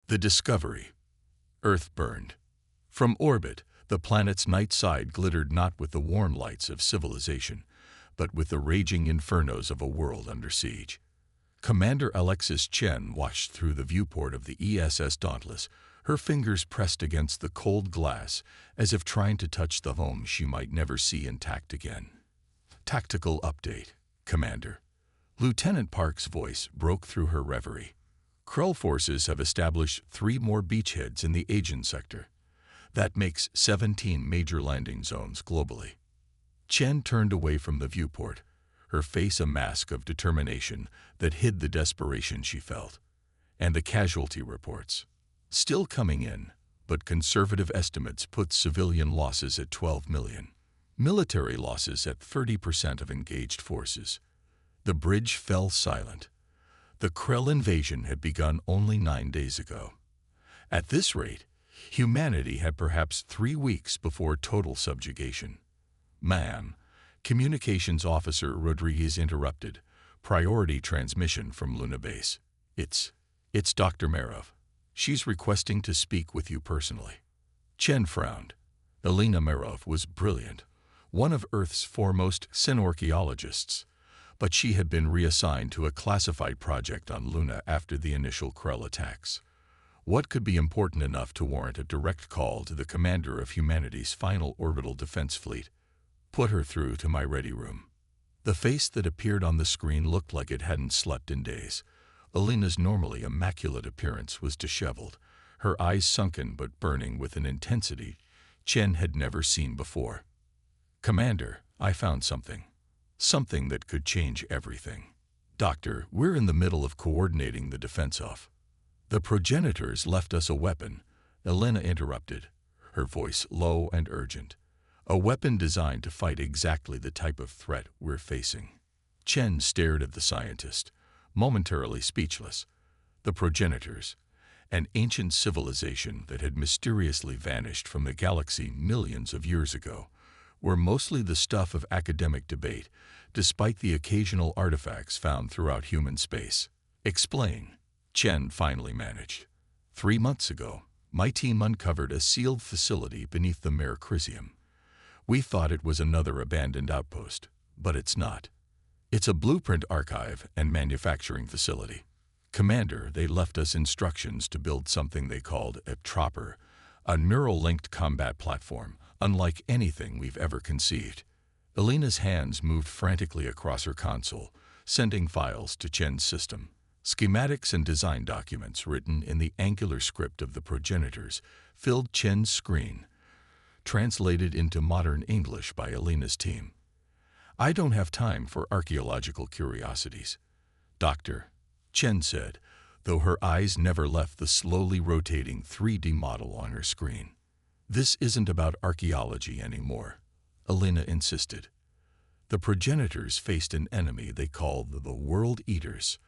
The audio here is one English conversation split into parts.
The Discovery. Earth burned. From orbit, the planet's night side glittered not with the warm lights of civilization, but with the raging infernos of a world under siege. Commander Alexis Chen watched through the viewport of the ESS Dauntless, her fingers pressed against the cold glass, as if trying to touch the home she might never see intact again. Tactical update, Commander. Lieutenant Park's voice broke through her reverie. Krell forces have established 3 more beachheads in the Aegean sector. That makes 17 major landing zones globally. Chen turned away from the viewport, her face a mask of determination that hid the desperation she felt. And the casualty reports. Still coming in, but conservative estimates put civilian losses at 12 million. Military losses at 30% of engaged forces. The bridge fell silent. The Krell invasion had begun only 9 days ago. At this rate, humanity had perhaps 3 weeks before total subjugation. Ma'am, Communications Officer Rodriguez interrupted. Priority transmission from Luna Base. It's Dr. Marov. She's requesting to speak with you personally. Chen frowned. Elena Marov was brilliant, one of Earth's foremost synorchaeologists, but she had been reassigned to a classified project on Luna after the initial Krell attacks. What could be important enough to warrant a direct call to the commander of humanity's final orbital defense fleet? Put her through to my ready room. The face that appeared on the screen looked like it hadn't slept in days. Elena's normally immaculate appearance was disheveled, her eyes sunken but burning with an intensity Chen had never seen before. Commander, I found something. Something that could change everything. Doctor, we're in the middle of coordinating the defense off. The progenitors left us a weapon, Elena interrupted, her voice low and urgent. A weapon designed to fight exactly the type of threat we're facing. Chen stared at the scientist, momentarily speechless. The progenitors, an ancient civilization that had mysteriously vanished from the galaxy millions of years ago, were mostly the stuff of academic debate, despite the occasional artifacts found throughout human space. Explain, Chen finally managed. 3 months ago, my team uncovered a sealed facility beneath the Mare Crisium. We thought it was another abandoned outpost, but it's not. It's a blueprint archive and manufacturing facility. Commander, they left us instructions to build something they called a Tropper, a neural-linked combat platform, unlike anything we've ever conceived. Elena's hands moved frantically across her console, sending files to Chen's system. Schematics and design documents written in the angular script of the progenitors filled Chen's screen, translated into modern English by Elena's team. I don't have time for archaeological curiosities, Doctor, Chen said, though her eyes never left the slowly rotating 3D model on her screen. This isn't about archaeology anymore, Elena insisted. The progenitors faced an enemy they called the World Eaters,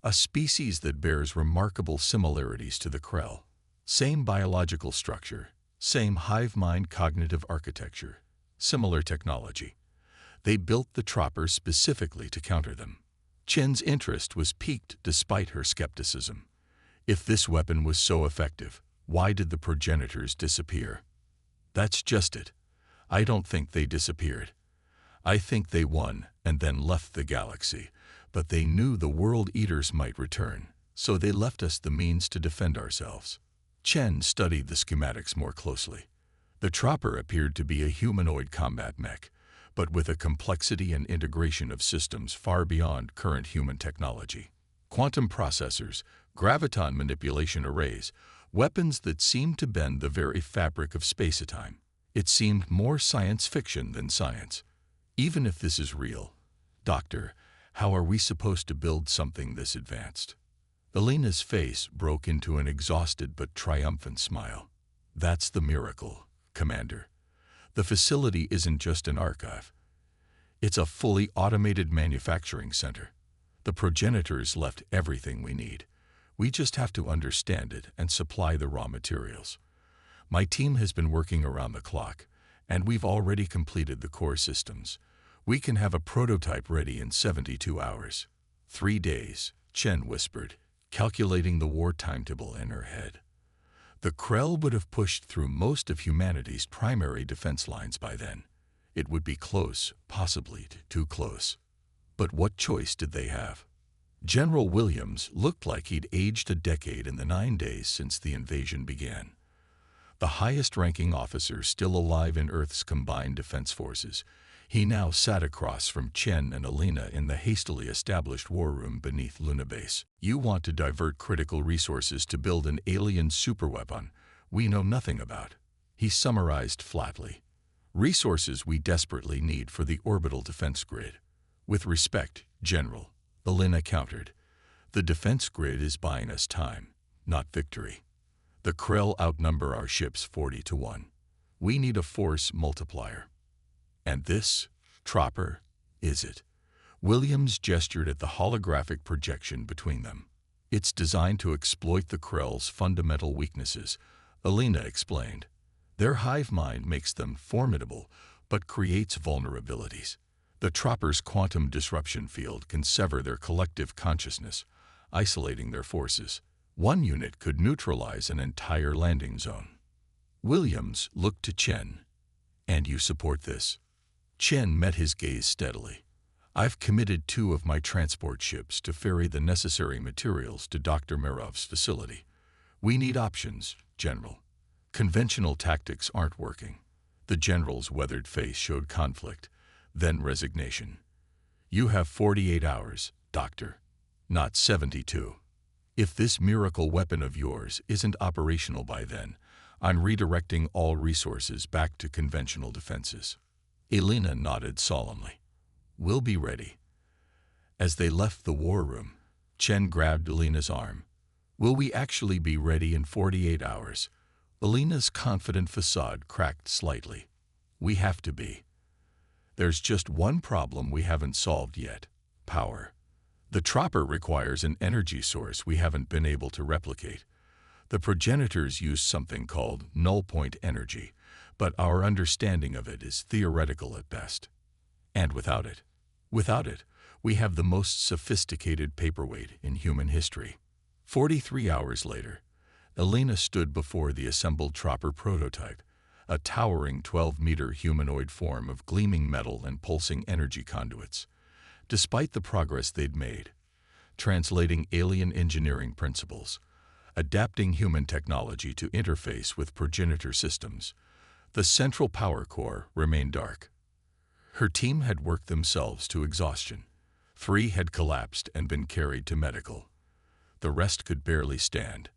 a species that bears remarkable similarities to the Krell. Same biological structure, same hive mind cognitive architecture, similar technology. They built the Tropper specifically to counter them. Chen's interest was piqued despite her skepticism. If this weapon was so effective, why did the progenitors disappear? That's just it. I don't think they disappeared. I think they won and then left the galaxy, but they knew the World Eaters might return, so they left us the means to defend ourselves. Chen studied the schematics more closely. The Tropper appeared to be a humanoid combat mech, but with a complexity and integration of systems far beyond current human technology. Quantum processors, graviton manipulation arrays, weapons that seemed to bend the very fabric of space-time. It seemed more science fiction than science. Even if this is real, Doctor, how are we supposed to build something this advanced? Elena's face broke into an exhausted but triumphant smile. That's the miracle, Commander. The facility isn't just an archive. It's a fully automated manufacturing center. The progenitors left everything we need. We just have to understand it and supply the raw materials. My team has been working around the clock, and we've already completed the core systems. We can have a prototype ready in 72 hours. 3 days, Chen whispered, calculating the war timetable in her head. The Krell would have pushed through most of humanity's primary defense lines by then. It would be close, possibly too close. But what choice did they have? General Williams looked like he'd aged a decade in the 9 days since the invasion began. The highest-ranking officer still alive in Earth's combined defense forces, he now sat across from Chen and Alina in the hastily established war room beneath Luna Base. You want to divert critical resources to build an alien superweapon we know nothing about, he summarized flatly. Resources we desperately need for the orbital defense grid. With respect, General, Alina countered. The defense grid is buying us time, not victory. The Krell outnumber our ships 40-1. We need a force multiplier. And this, Tropper, is it? Williams gestured at the holographic projection between them. It's designed to exploit the Krell's fundamental weaknesses, Alina explained. Their hive mind makes them formidable, but creates vulnerabilities. The Tropper's quantum disruption field can sever their collective consciousness, isolating their forces. One unit could neutralize an entire landing zone. Williams looked to Chen. And you support this? Chen met his gaze steadily. I've committed 2 of my transport ships to ferry the necessary materials to Dr. Merov's facility. We need options, General. Conventional tactics aren't working. The general's weathered face showed conflict, then resignation. You have 48 hours, Doctor, not 72. If this miracle weapon of yours isn't operational by then, I'm redirecting all resources back to conventional defenses. Alina nodded solemnly. We'll be ready. As they left the war room, Chen grabbed Alina's arm. Will we actually be ready in 48 hours? Alina's confident facade cracked slightly. We have to be. There's just one problem we haven't solved yet: power. The Tropper requires an energy source we haven't been able to replicate. The progenitors use something called null-point energy, but our understanding of it is theoretical at best. And without it, we have the most sophisticated paperweight in human history. 43 hours later, Alina stood before the assembled Tropper prototype, a towering 12-meter humanoid form of gleaming metal and pulsing energy conduits. Despite the progress they'd made, translating alien engineering principles, adapting human technology to interface with progenitor systems, the central power core remained dark. Her team had worked themselves to exhaustion. 3 had collapsed and been carried to medical. The rest could barely stand.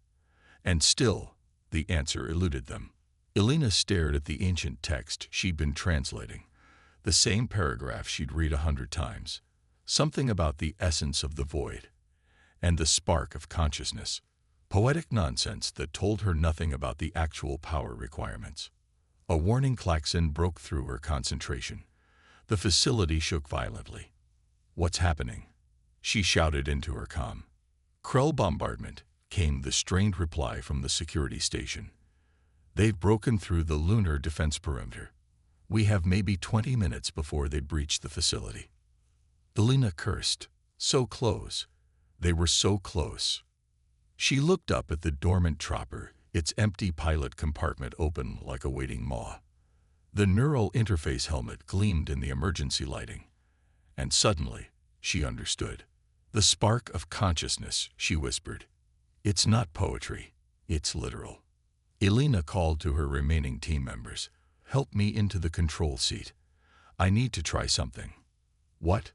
And still, the answer eluded them. Alina stared at the ancient text she'd been translating, the same paragraph she'd read 100 times. Something about the essence of the void and the spark of consciousness. Poetic nonsense that told her nothing about the actual power requirements. A warning klaxon broke through her concentration. The facility shook violently. What's happening? She shouted into her comm. Krell bombardment, came the strained reply from the security station. They've broken through the lunar defense perimeter. We have maybe 20 minutes before they breach the facility. Alina cursed. So close. They were so close. She looked up at the dormant Tropper, its empty pilot compartment open like a waiting maw. The neural interface helmet gleamed in the emergency lighting. And suddenly, she understood. The spark of consciousness, she whispered. It's not poetry. It's literal. Alina called to her remaining team members. Help me into the control seat. I need to try something. What?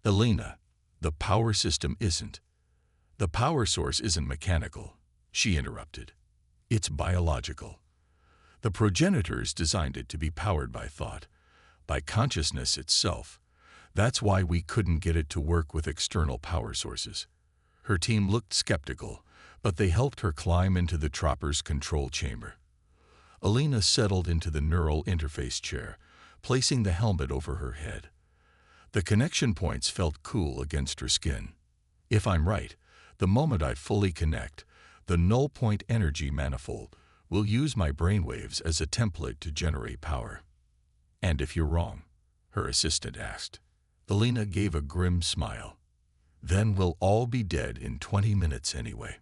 Alina, the power system isn't. The power source isn't mechanical, she interrupted. It's biological. The progenitors designed it to be powered by thought, by consciousness itself. That's why we couldn't get it to work with external power sources. Her team looked skeptical, but they helped her climb into the Tropper's control chamber. Alina settled into the neural interface chair, placing the helmet over her head. The connection points felt cool against her skin. If I'm right, the moment I fully connect, the null-point energy manifold will use my brainwaves as a template to generate power. And if you're wrong, her assistant asked. Alina gave a grim smile. Then we'll all be dead in 20 minutes anyway.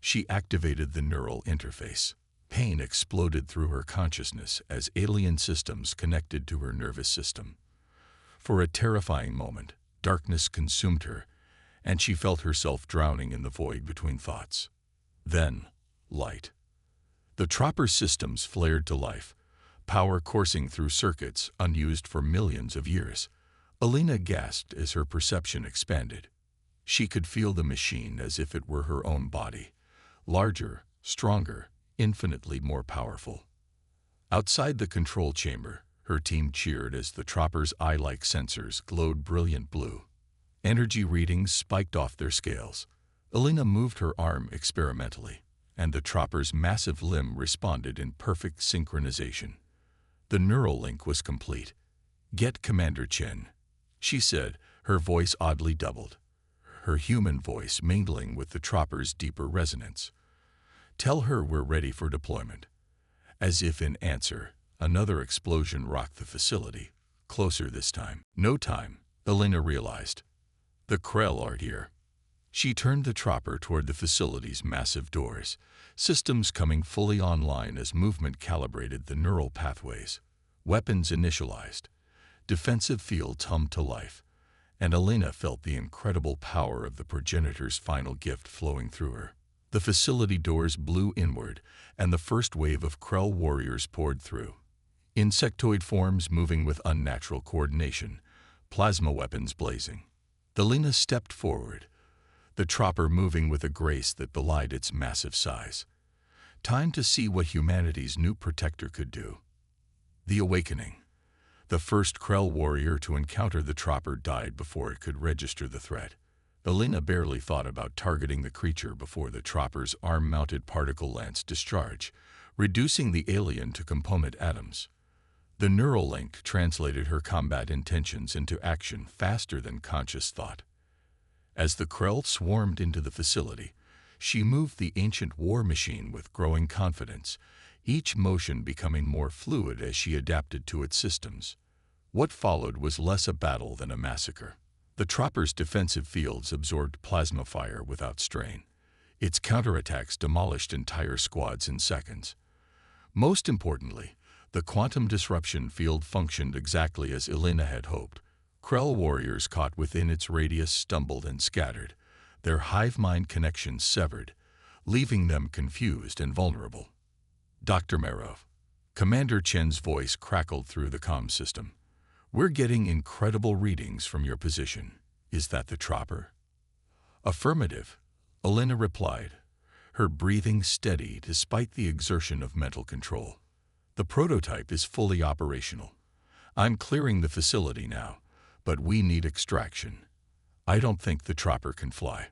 She activated the neural interface. Pain exploded through her consciousness as alien systems connected to her nervous system. For a terrifying moment, darkness consumed her, and she felt herself drowning in the void between thoughts. Then, light. The Tropper's systems flared to life, power coursing through circuits unused for millions of years. Alina gasped as her perception expanded. She could feel the machine as if it were her own body, larger, stronger, infinitely more powerful. Outside the control chamber, her team cheered as the Tropper's eye-like sensors glowed brilliant blue. Energy readings spiked off their scales. Alina moved her arm experimentally, and the Tropper's massive limb responded in perfect synchronization. The neural link was complete. "Get Commander Chen," she said, her voice oddly doubled, her human voice mingling with the Tropper's deeper resonance. "Tell her we're ready for deployment." As if in answer, another explosion rocked the facility, closer this time. No time, Alina realized. The Krell are here. She turned the Tropper toward the facility's massive doors, systems coming fully online as movement calibrated the neural pathways. Weapons initialized. Defensive fields hummed to life, and Alina felt the incredible power of the progenitor's final gift flowing through her. The facility doors blew inward, and the first wave of Krell warriors poured through. Insectoid forms moving with unnatural coordination, plasma weapons blazing. Alina stepped forward, the Tropper moving with a grace that belied its massive size. Time to see what humanity's new protector could do. The awakening. The first Krell warrior to encounter the Tropper died before it could register the threat. Alina barely thought about targeting the creature before the Tropper's arm-mounted particle lance discharged, reducing the alien to component atoms. The neural link translated her combat intentions into action faster than conscious thought. As the Krell swarmed into the facility, she moved the ancient war machine with growing confidence, each motion becoming more fluid as she adapted to its systems. What followed was less a battle than a massacre. The Tropper's defensive fields absorbed plasma fire without strain. Its counterattacks demolished entire squads in seconds. Most importantly, the quantum disruption field functioned exactly as Alina had hoped. Krell warriors caught within its radius stumbled and scattered, their hive-mind connections severed, leaving them confused and vulnerable. "Dr. Marov." Commander Chen's voice crackled through the comm system. "We're getting incredible readings from your position. Is that the Tropper?" "Affirmative," Alina replied, her breathing steady despite the exertion of mental control. "The prototype is fully operational. I'm clearing the facility now, but we need extraction. I don't think the Tropper can fly."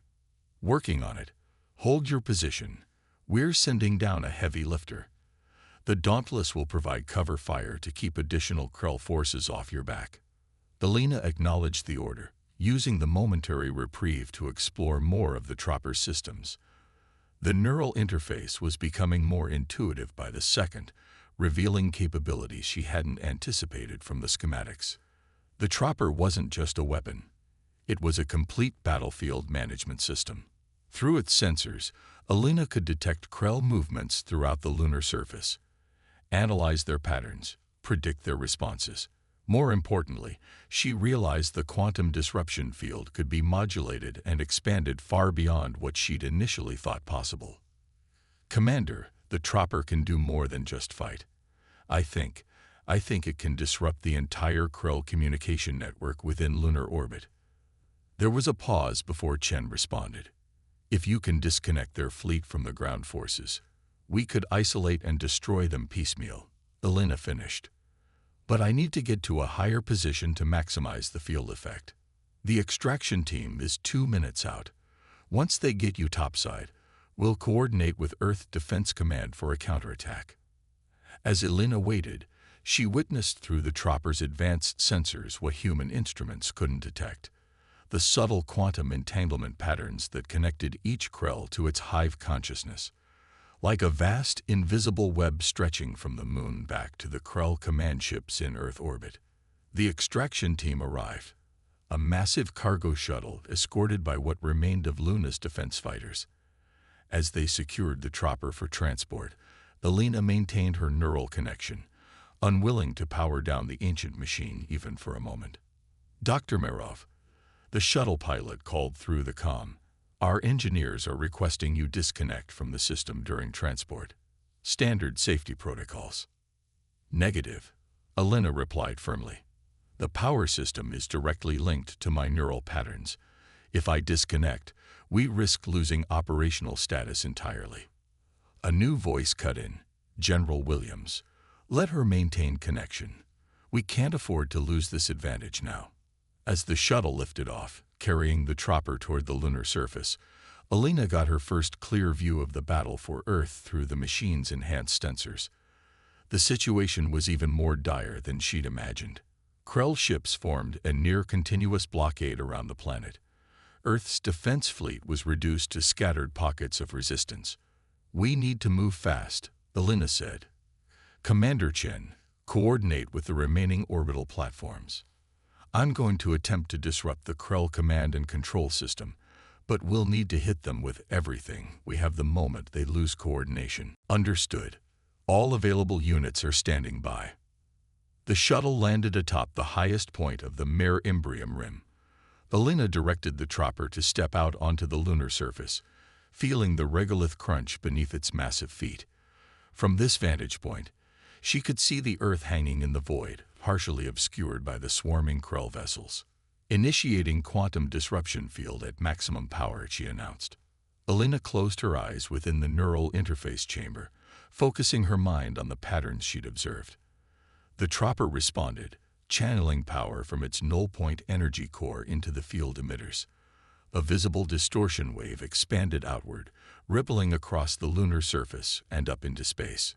"Working on it. Hold your position. We're sending down a heavy lifter. The Dauntless will provide cover fire to keep additional Krell forces off your back." Alina acknowledged the order, using the momentary reprieve to explore more of the Tropper's systems. The neural interface was becoming more intuitive by the second, revealing capabilities she hadn't anticipated from the schematics. The Tropper wasn't just a weapon. It was a complete battlefield management system. Through its sensors, Alina could detect Krell movements throughout the lunar surface, analyze their patterns, predict their responses. More importantly, she realized the quantum disruption field could be modulated and expanded far beyond what she'd initially thought possible. "Commander, the Tropper can do more than just fight. I think it can disrupt the entire Krell communication network within lunar orbit." There was a pause before Chen responded. "If you can disconnect their fleet from the ground forces, we could isolate and destroy them piecemeal," Alina finished. "But I need to get to a higher position to maximize the field effect. The extraction team is 2 minutes out. Once they get you topside, we'll coordinate with Earth Defense Command for a counterattack." As Alina waited, she witnessed through the Tropper's advanced sensors what human instruments couldn't detect: the subtle quantum entanglement patterns that connected each Krell to its hive consciousness. Like a vast, invisible web stretching from the moon back to the Krell command ships in Earth orbit. The extraction team arrived, a massive cargo shuttle escorted by what remained of Luna's defense fighters. As they secured the Tropper for transport, Elena maintained her neural connection, unwilling to power down the ancient machine even for a moment. Dr. Mirov, the shuttle pilot called through the comm. Our engineers are requesting you disconnect from the system during transport. Standard safety protocols. Negative, Elena replied firmly. The power system is directly linked to my neural patterns. If I disconnect, we risk losing operational status entirely. A new voice cut in. General Williams. Let her maintain connection. We can't afford to lose this advantage now. As the shuttle lifted off, carrying the chopper toward the lunar surface, Elena got her first clear view of the battle for Earth through the machine's enhanced sensors. The situation was even more dire than she'd imagined. Krell ships formed a near-continuous blockade around the planet. Earth's defense fleet was reduced to scattered pockets of resistance. We need to move fast, Elena said. Commander Chen, coordinate with the remaining orbital platforms. I'm going to attempt to disrupt the Krell command and control system, but we'll need to hit them with everything we have the moment they lose coordination. Understood. All available units are standing by. The shuttle landed atop the highest point of the Mare Imbrium rim. Elena directed the chopper to step out onto the lunar surface, feeling the regolith crunch beneath its massive feet. From this vantage point, she could see the Earth hanging in the void, partially obscured by the swarming Krell vessels. Initiating quantum disruption field at maximum power, she announced. Elena closed her eyes within the neural interface chamber, focusing her mind on the patterns she'd observed. The chopper responded, channeling power from its null-point energy core into the field emitters. A visible distortion wave expanded outward, rippling across the lunar surface and up into space.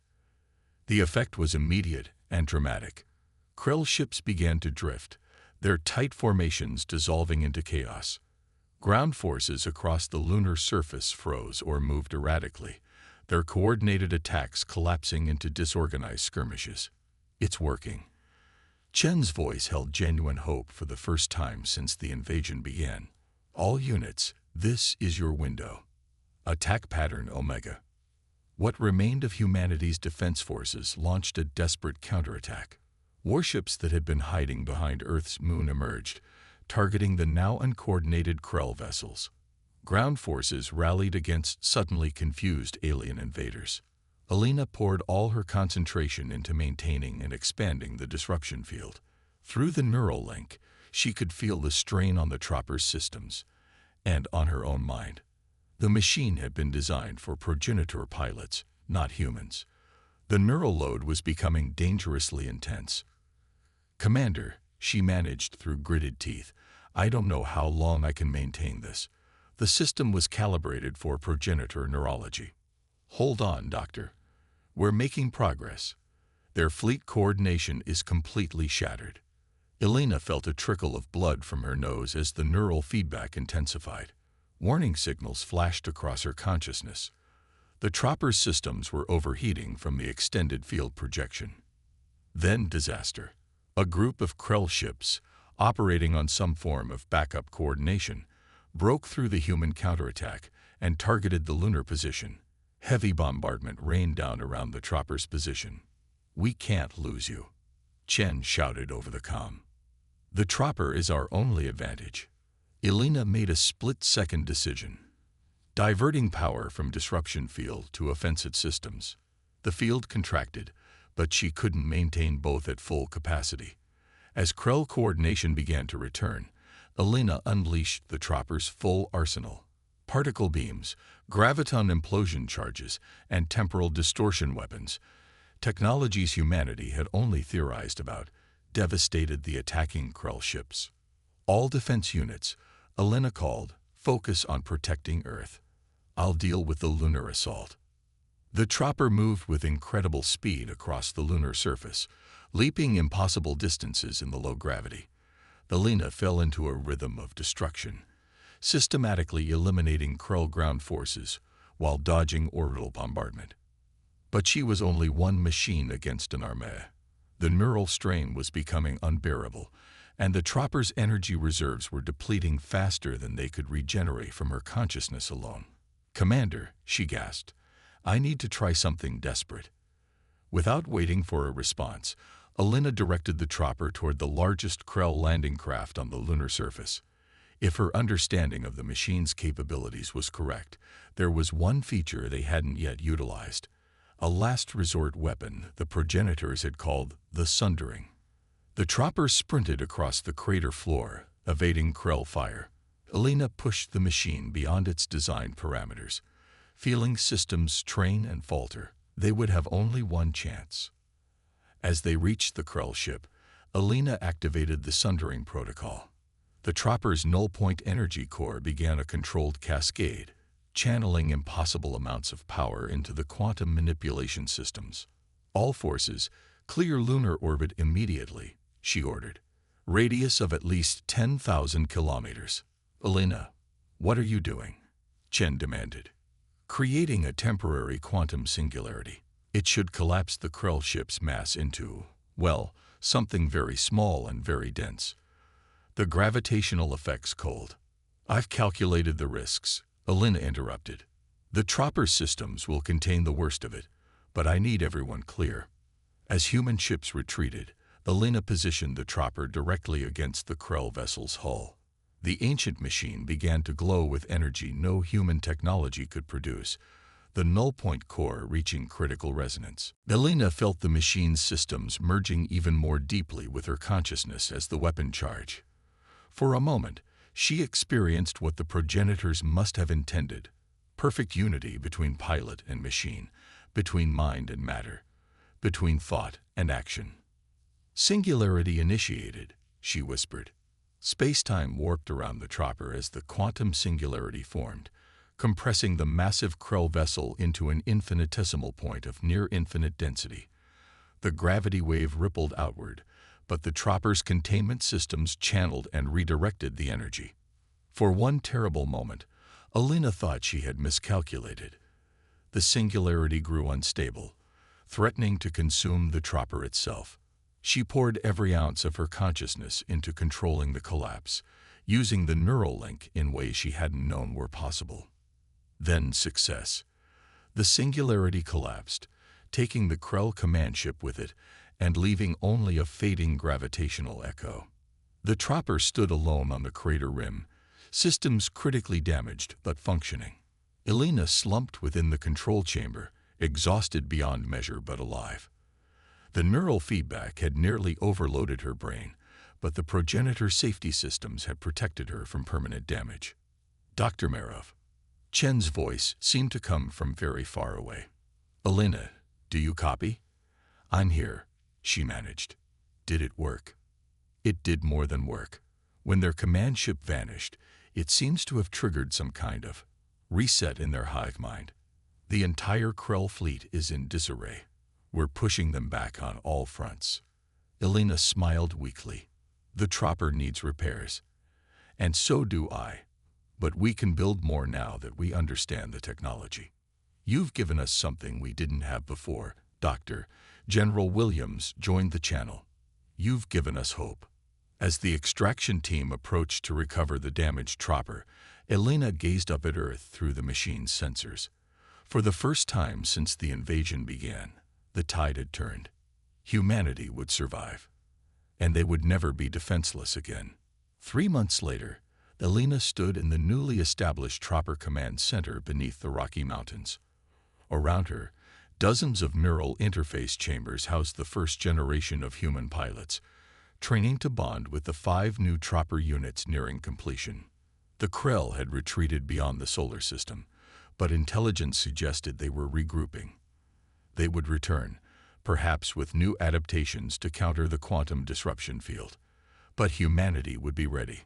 The effect was immediate and dramatic. Krell ships began to drift, their tight formations dissolving into chaos. Ground forces across the lunar surface froze or moved erratically, their coordinated attacks collapsing into disorganized skirmishes. It's working. Chen's voice held genuine hope for the first time since the invasion began. All units, this is your window. Attack pattern Omega. What remained of humanity's defense forces launched a desperate counterattack. Warships that had been hiding behind Earth's moon emerged, targeting the now uncoordinated Krell vessels. Ground forces rallied against suddenly confused alien invaders. Elena poured all her concentration into maintaining and expanding the disruption field. Through the neural link, she could feel the strain on the chopper's systems and on her own mind. The machine had been designed for progenitor pilots, not humans. The neural load was becoming dangerously intense. Commander, she managed through gritted teeth, I don't know how long I can maintain this. The system was calibrated for progenitor neurology. Hold on, Doctor. We're making progress. Their fleet coordination is completely shattered. Elena felt a trickle of blood from her nose as the neural feedback intensified. Warning signals flashed across her consciousness. The chopper's systems were overheating from the extended field projection. Then disaster. A group of Krell ships, operating on some form of backup coordination, broke through the human counterattack and targeted the lunar position. Heavy bombardment rained down around the chopper's position. We can't lose you, Chen shouted over the comm. The chopper is our only advantage. Elena made a split-second decision, diverting power from disruption field to offensive systems. The field contracted, but she couldn't maintain both at full capacity. As Krell coordination began to return, Elena unleashed the chopper's full arsenal. Particle beams, graviton implosion charges, and temporal distortion weapons, technologies humanity had only theorized about, devastated the attacking Krell ships. All defense units, Elena called, focus on protecting Earth. I'll deal with the lunar assault. The chopper moved with incredible speed across the lunar surface, leaping impossible distances in the low gravity. Elena fell into a rhythm of destruction, systematically eliminating Krell ground forces while dodging orbital bombardment. But she was only one machine against an armée. The neural strain was becoming unbearable, and the chopper's energy reserves were depleting faster than they could regenerate from her consciousness alone. Commander, she gasped, I need to try something desperate. Without waiting for a response, Alina directed the chopper toward the largest Krell landing craft on the lunar surface. If her understanding of the machine's capabilities was correct, there was one feature they hadn't yet utilized. A last-resort weapon the progenitors had called the Sundering. The chopper sprinted across the crater floor, evading Krell fire. Alina pushed the machine beyond its design parameters. Feeling systems train and falter, they would have only one chance. As they reached the Krell ship, Alina activated the Sundering protocol. The chopper's null-point energy core began a controlled cascade, channeling impossible amounts of power into the quantum manipulation systems. All forces, clear lunar orbit immediately, she ordered. Radius of at least 10,000 kilometers. Alina, what are you doing? Chen demanded. Creating a temporary quantum singularity. It should collapse the Krell ship's mass into, well, something very small and very dense. The gravitational effect's cold. I've calculated the risks, Alina interrupted. The chopper systems will contain the worst of it, but I need everyone clear. As human ships retreated, Alina positioned the chopper directly against the Krell vessel's hull. The ancient machine began to glow with energy no human technology could produce, the null-point core reaching critical resonance. Alina felt the machine's systems merging even more deeply with her consciousness as the weapon charged. For a moment, she experienced what the progenitors must have intended: perfect unity between pilot and machine, between mind and matter, between thought and action. Singularity initiated, she whispered. Space-time warped around the chopper as the quantum singularity formed, compressing the massive Krell vessel into an infinitesimal point of near-infinite density. The gravity wave rippled outward, but the chopper's containment systems channeled and redirected the energy. For one terrible moment, Alina thought she had miscalculated. The singularity grew unstable, threatening to consume the chopper itself. She poured every ounce of her consciousness into controlling the collapse, using the neural link in ways she hadn't known were possible. Then success. The singularity collapsed, taking the Krell command ship with it and leaving only a fading gravitational echo. The chopper stood alone on the crater rim, systems critically damaged but functioning. Alina slumped within the control chamber, exhausted beyond measure but alive. The neural feedback had nearly overloaded her brain, but the progenitor safety systems had protected her from permanent damage. Dr. Marov. Chen's voice seemed to come from very far away. Alina, do you copy? I'm here, she managed. Did it work? It did more than work. When their command ship vanished, it seems to have triggered some kind of reset in their hive mind. The entire Krell fleet is in disarray. We're pushing them back on all fronts. Alina smiled weakly. The chopper needs repairs. And so do I. But we can build more now that we understand the technology. You've given us something we didn't have before, Doctor. General Williams joined the channel. You've given us hope. As the extraction team approached to recover the damaged chopper, Alina gazed up at Earth through the machine's sensors. For the first time since the invasion began, the tide had turned. Humanity would survive, and they would never be defenseless again. 3 months later, Alina stood in the newly established Chopper Command Center beneath the Rocky Mountains. Around her, dozens of neural interface chambers housed the first generation of human pilots, training to bond with the 5 new Chopper units nearing completion. The Krell had retreated beyond the solar system, but intelligence suggested they were regrouping. They would return, perhaps with new adaptations to counter the quantum disruption field. But humanity would be ready.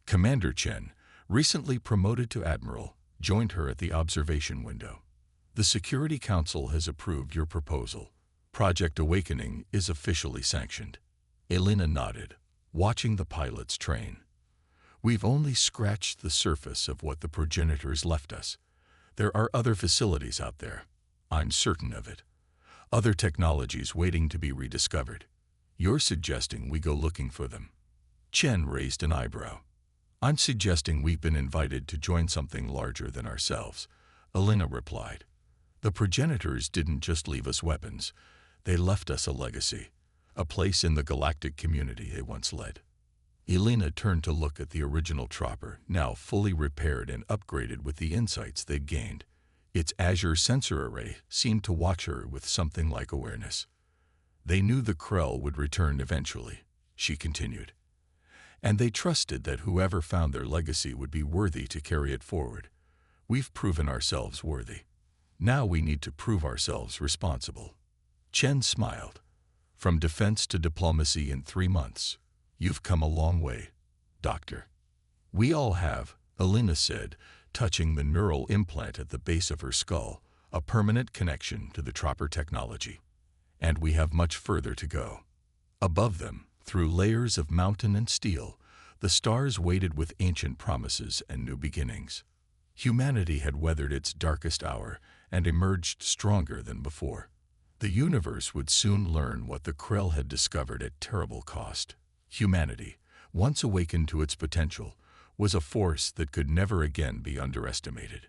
Commander Chen, recently promoted to Admiral, joined her at the observation window. The Security Council has approved your proposal. Project Awakening is officially sanctioned. Alina nodded, watching the pilots train. We've only scratched the surface of what the progenitors left us. There are other facilities out there. I'm certain of it. Other technologies waiting to be rediscovered. You're suggesting we go looking for them. Chen raised an eyebrow. I'm suggesting we've been invited to join something larger than ourselves, Alina replied. The progenitors didn't just leave us weapons. They left us a legacy, a place in the galactic community they once led. Elena turned to look at the original Tropper, now fully repaired and upgraded with the insights they'd gained. Its azure sensor array seemed to watch her with something like awareness. They knew the Krell would return eventually, she continued, and they trusted that whoever found their legacy would be worthy to carry it forward. We've proven ourselves worthy. Now we need to prove ourselves responsible. Chen smiled. From defense to diplomacy in 3 months. You've come a long way, Doctor. We all have, Elena said, touching the neural implant at the base of her skull, a permanent connection to the Tropper technology. And we have much further to go. Above them, through layers of mountain and steel, the stars waited with ancient promises and new beginnings. Humanity had weathered its darkest hour and emerged stronger than before. The universe would soon learn what the Krell had discovered at terrible cost. Humanity, once awakened to its potential, was a force that could never again be underestimated.